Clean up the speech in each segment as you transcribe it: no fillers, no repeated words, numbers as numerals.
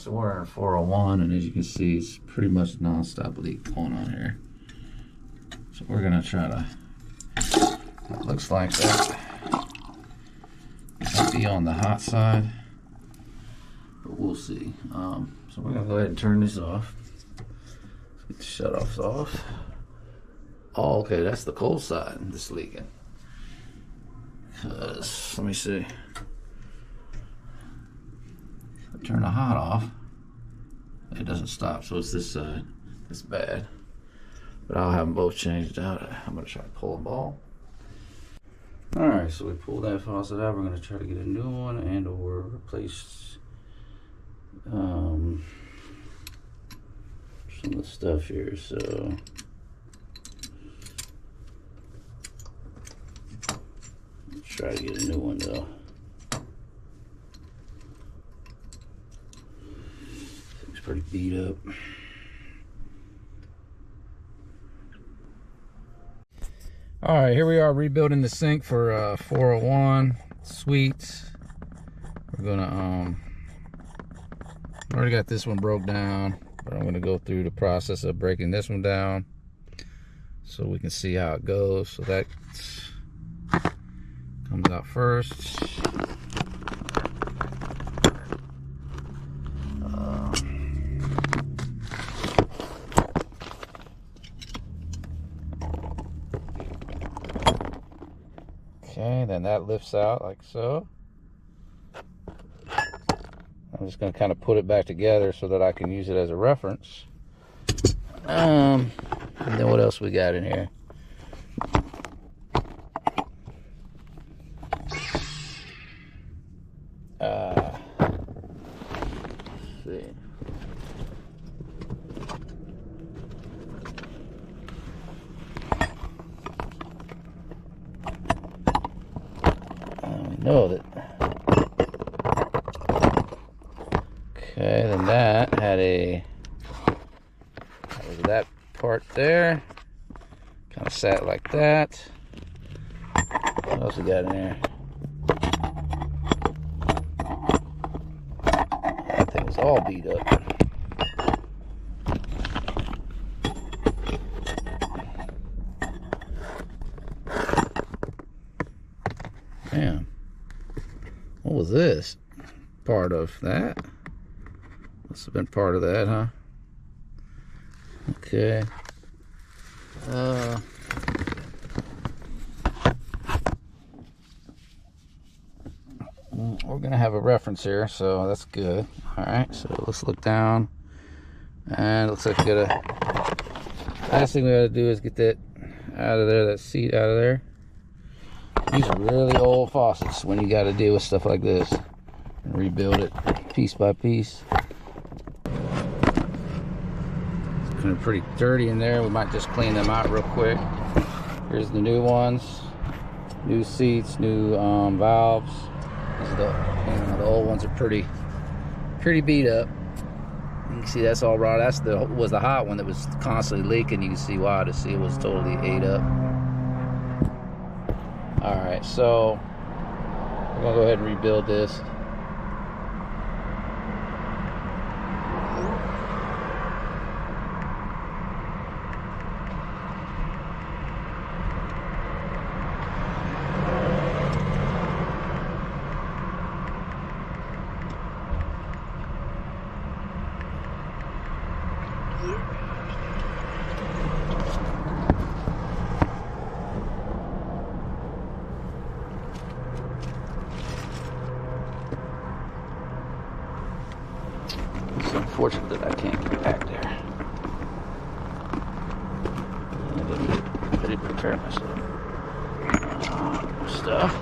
so we're in 401, and as you can see, it's pretty much non-stop leak going on here. So we're gonna try to, it looks like that might be on the hot side, but we'll see. So we're gonna go ahead and turn this off. Let's get the shutoffs off. Oh, okay, that's the cold side that's leaking. Let me see. Turn the hot off. It doesn't stop, so it's this side. It's bad. But I'll have them both changed out. I'm gonna try to pull them all. Alright, so we pulled that faucet out. We're gonna try to get a new one and or replace some of the stuff here. So let's try to get a new one though. It's pretty beat up. All right, here we are rebuilding the sink for 401 suites. We're gonna already got this one broke down, but I'm gonna go through the process of breaking this one down so we can see how it goes. So that comes out first. Okay, then that lifts out like so. I'm just going to kind of put it back together so that I can use it as a reference. And then what else we got in here? Let's see. Know that. Okay, then that had that part there. Kind of sat like that. What else we got in there? That thing is all beat up. Damn. What was this? Part of that? Must have been part of that, huh? Okay. We're gonna have a reference here, so that's good. Alright, so let's look down. And it looks like we gotta, last thing we gotta do is get that out of there, that seat out of there. These are really old faucets when you got to deal with stuff like this and rebuild it piece by piece. It's kind of pretty dirty in there. We might just clean them out real quick. Here's the new ones, new seats, new valves. These are the old ones are pretty beat up. You can see that's all raw. That's was the hot one that was constantly leaking. You can see why. See, it was totally ate up. Alright, so we're going to go ahead and rebuild this. It's unfortunate that I can't get back there. I didn't prepare myself. Stuff.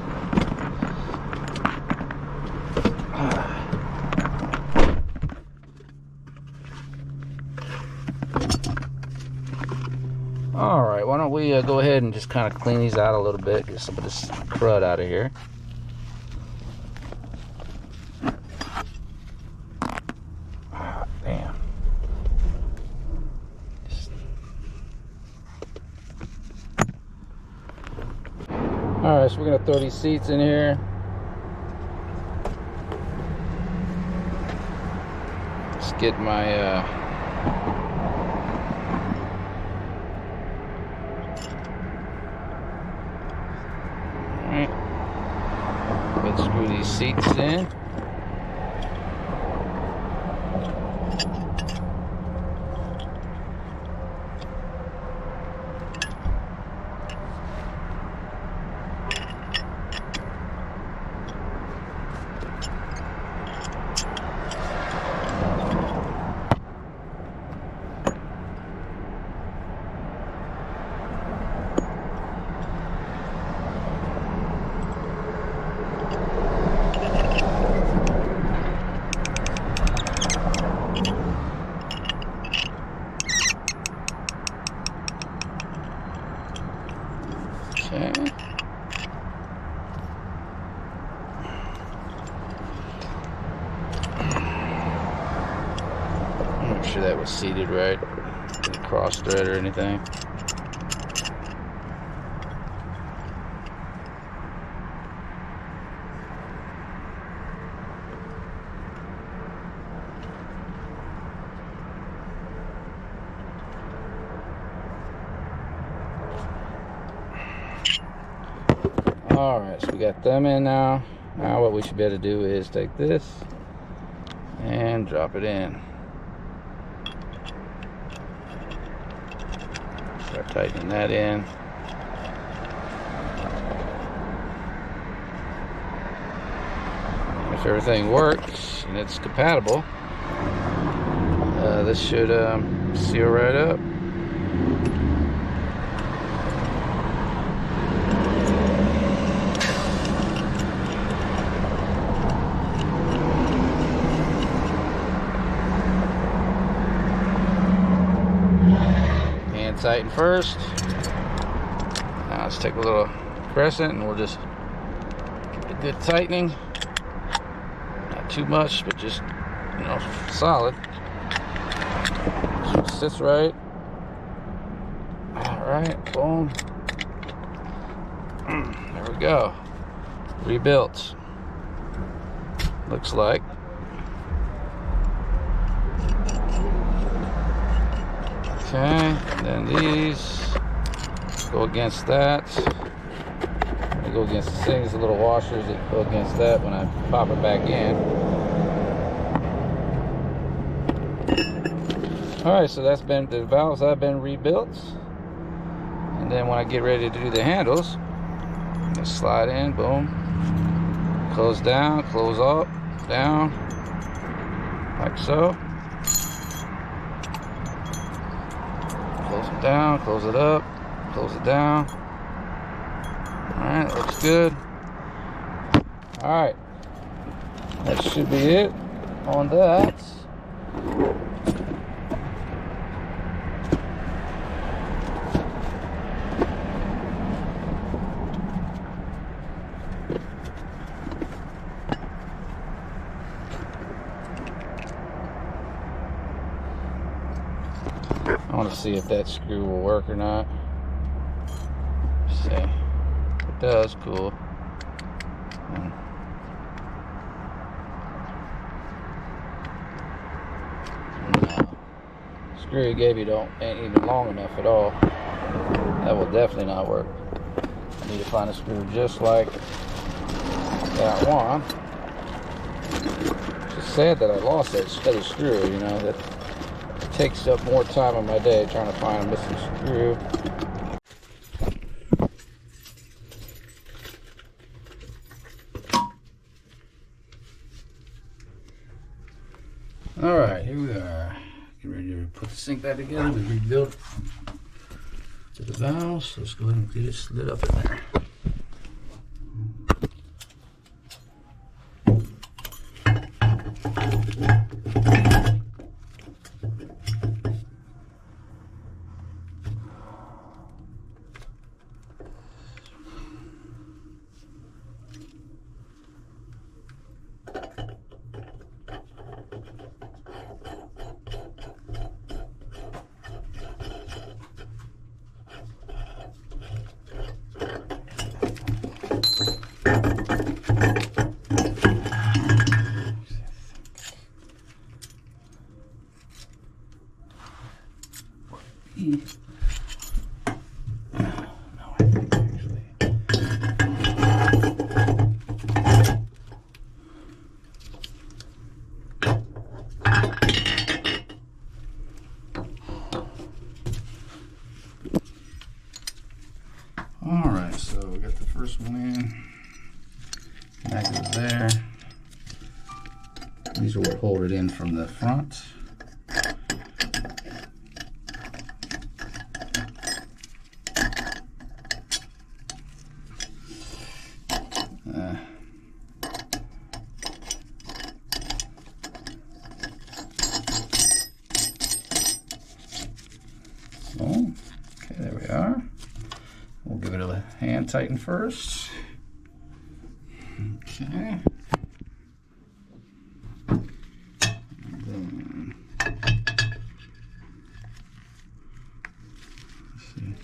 Alright, why don't we go ahead and just kind of clean these out a little bit, get some of this crud out of here. Damn. Alright, so we're going to throw these seats in here. Let's get my alright. Let's screw these seats in. Okay. Make sure that was seated right. Didn't cross thread or anything. Alright, so we got them in now. Now what we should be able to do is take this and drop it in. Start tightening that in. If everything works and it's compatible, this should seal right up. Tighten first. Now let's take a little crescent and we'll just give it a good tightening. Not too much, but just, you know, solid. So it sits right. Alright, boom. There we go. Rebuilt. Looks like. Okay, and then these go against that. They go against the things, the little washers that go against that when I pop it back in. Alright, so that's been, the valves have been rebuilt. And then when I get ready to do the handles, just slide in, boom. Close down, close up, down, like so. Close it down, close it up, close it down. Alright, looks good. Alright, that should be it on that. I want to see if that screw will work or not. Let's see. If it does, cool. No. Screw you gave you ain't even long enough at all. That will definitely not work. I need to find a screw just like that one. It's just sad that I lost that other screw, you know, that takes up more time of my day trying to find a missing screw. Alright, here we are. Get ready to put the sink back together. We rebuilt to the valves. So let's go ahead and get it slid up in there. These are what hold it in from the front. Okay, there we are. We'll give it a hand tighten first. Okay. And then, let's see.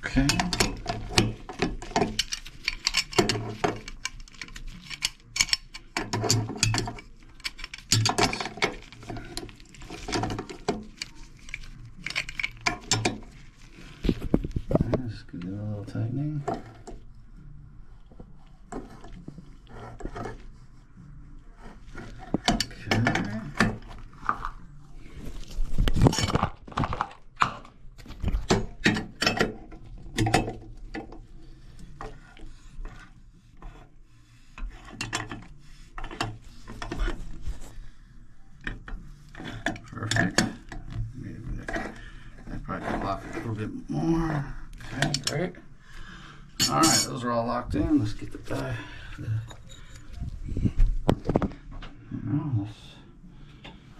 Okay. Just give it a little tightening. Perfect. Maybe that probably come off a little bit more. Okay, great. All right, those are all locked in. Let's get the back. Let's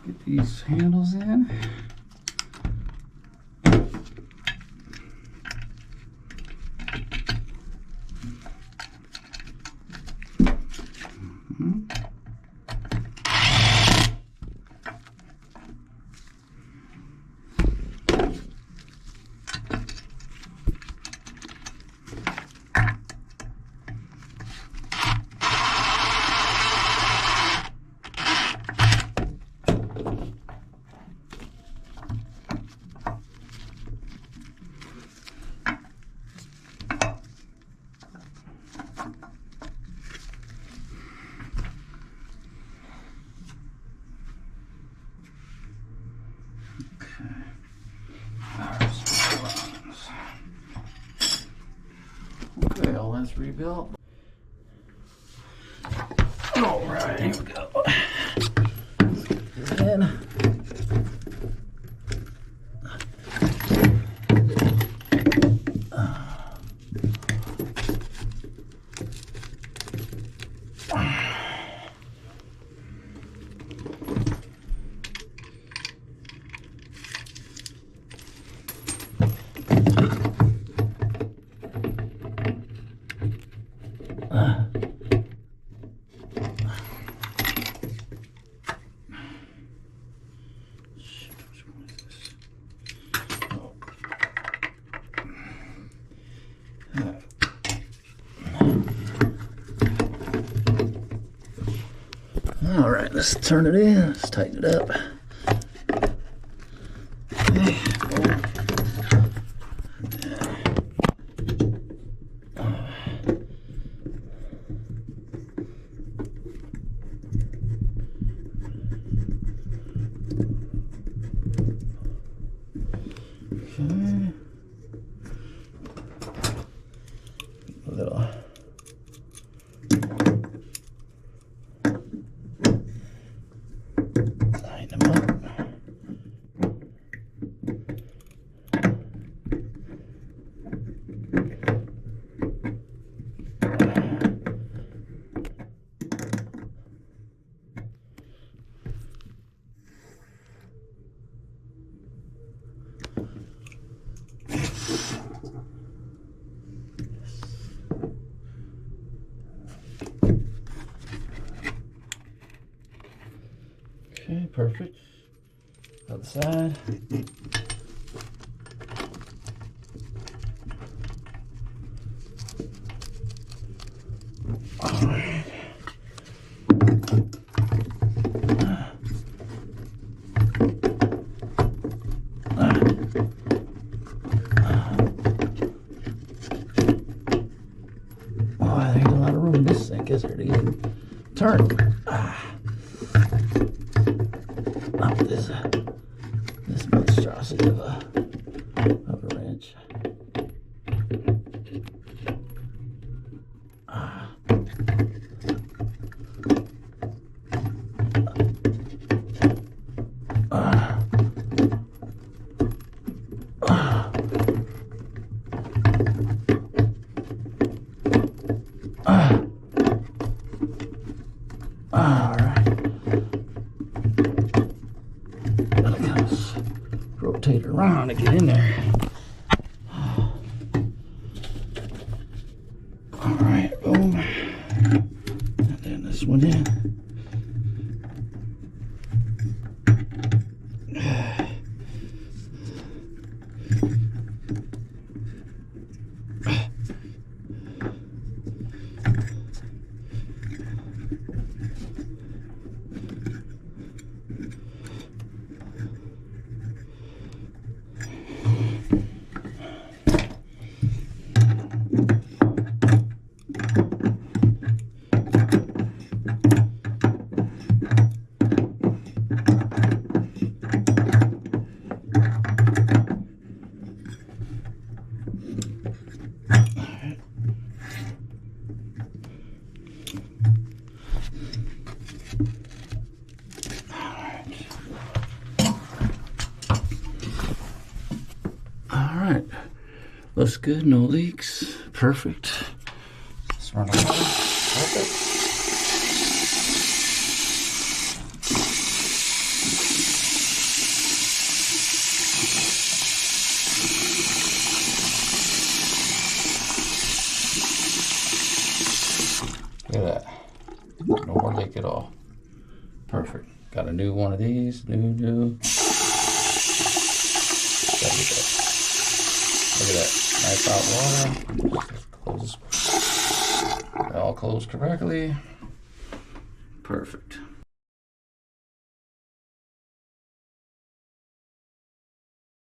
get these handles in. Okay, all that's rebuilt. All right, here we go. Put it in. All right, let's turn it in. Let's tighten it up. Okay. A little. Tighten them perfect. Other side. All right. Oh, there ain't a lot of room in this sink, is there? To even turn. Not this monstrosity of a wrench. Rotate it around to get in there. All right, boom. And then this one in. Alright, looks good, no leaks, perfect. Let's run the water, perfect. Look at that, no more leak at all. Perfect, got a new one of these, new. Look at that, nice hot water. Close. All closed correctly. Perfect.